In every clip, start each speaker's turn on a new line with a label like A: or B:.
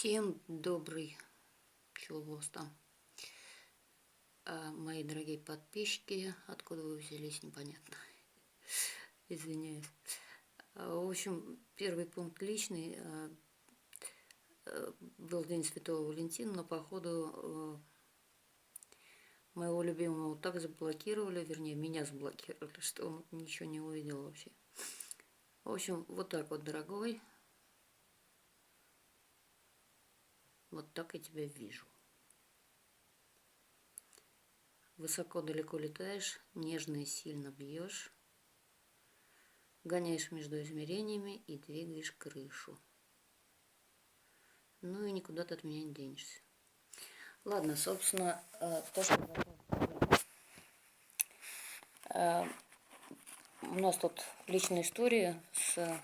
A: Всем добрый чулоста, мои дорогие подписчики. Откуда вы взялись, непонятно. Извиняюсь. В общем, первый пункт личный. Был День Святого Валентина, но походу моего любимого так заблокировали, вернее, меня заблокировали, что он ничего не увидел вообще. В общем, вот так вот, дорогой. Вот так я тебя вижу. Высоко далеко летаешь, нежно и сильно бьешь, гоняешь между измерениями и двигаешь крышу. Ну и никуда ты от меня не денешься. Ладно, собственно, то, что у нас тут личная история с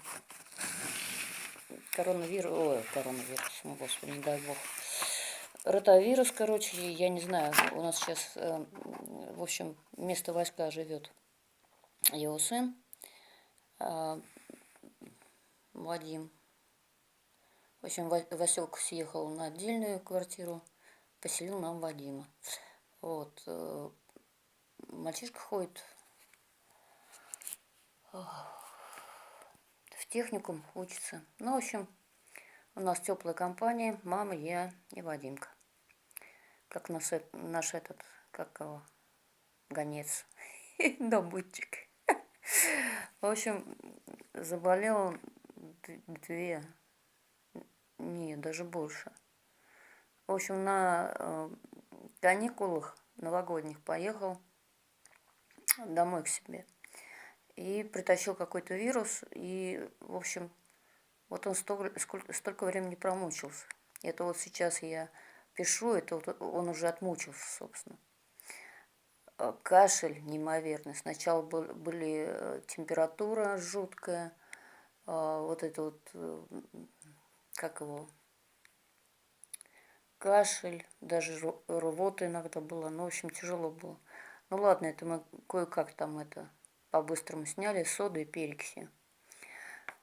A: коронавирусом, господи, не дай бог. Ротавирус, короче, я не знаю, у нас сейчас, в общем, вместо Васька живет его сын, Вадим. В общем, Васек съехал на отдельную квартиру, поселил нам Вадима. Вот. Мальчишка ходит в техникум, учится. Ну, в общем, у нас теплая компания, мама, я и Вадимка. Как наш этот, как его, гонец, добытчик. В общем, заболел он даже больше. В общем, на каникулах новогодних поехал домой к себе. И притащил какой-то вирус. И, в общем, вот он столько времени промучился. Это вот сейчас я пишу, это вот он уже отмучился, собственно. Кашель неимоверный. Сначала были температура жуткая, вот это вот, как его, кашель, даже рвота иногда была. Ну, в общем, тяжело было. Ну, ладно, это мы кое-как там это по-быстрому сняли, соду и перекиси.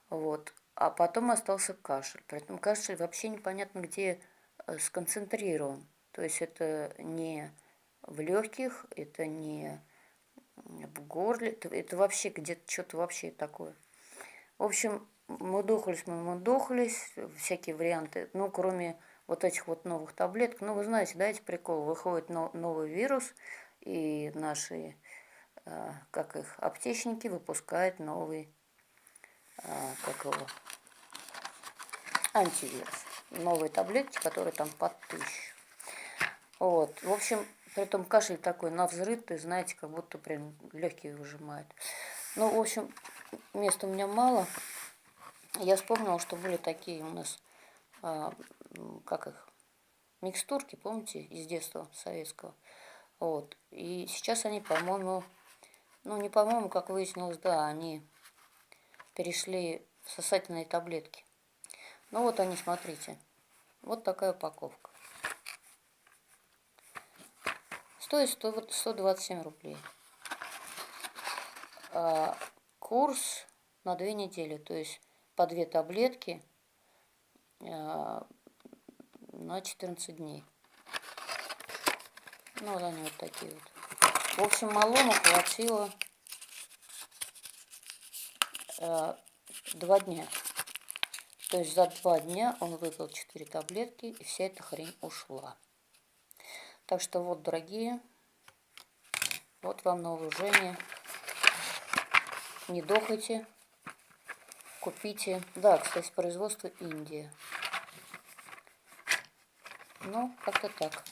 A: Вот. А потом остался кашель. При этом кашель вообще непонятно где сконцентрирован. То есть это не в легких, это не в горле, это вообще где-то что-то вообще такое. В общем, мудохались, всякие варианты, ну, кроме вот этих вот новых таблеток. Ну, вы знаете, да, эти приколы, выходит новый вирус, и наши, как их, аптечники выпускают новый, как его, антивирус. Новые таблетки, которые там под 1000. Вот, в общем, при этом кашель такой навзрыд, ты знаете, как будто прям легкие выжимает. Ну, в общем, места у меня мало. Я вспомнила, что были такие у нас, как их, микстурки, помните, из детства советского. Вот. И сейчас они, по-моему, ну, не по-моему, как выяснилось, да, они перешли в сосательные таблетки. Ну, вот они, смотрите. Вот такая упаковка. Стоит 127 рублей. Курс на 2 недели, то есть по 2 таблетки на 14 дней. Ну, вот они вот такие вот. В общем, малому хватило 2 дня. То есть за 2 дня он выпил 4 таблетки, и вся эта хрень ушла. Так что вот, дорогие, вот вам на вооружение. Не дохайте, купите. Да, кстати, производство Индия. Ну, как-то так.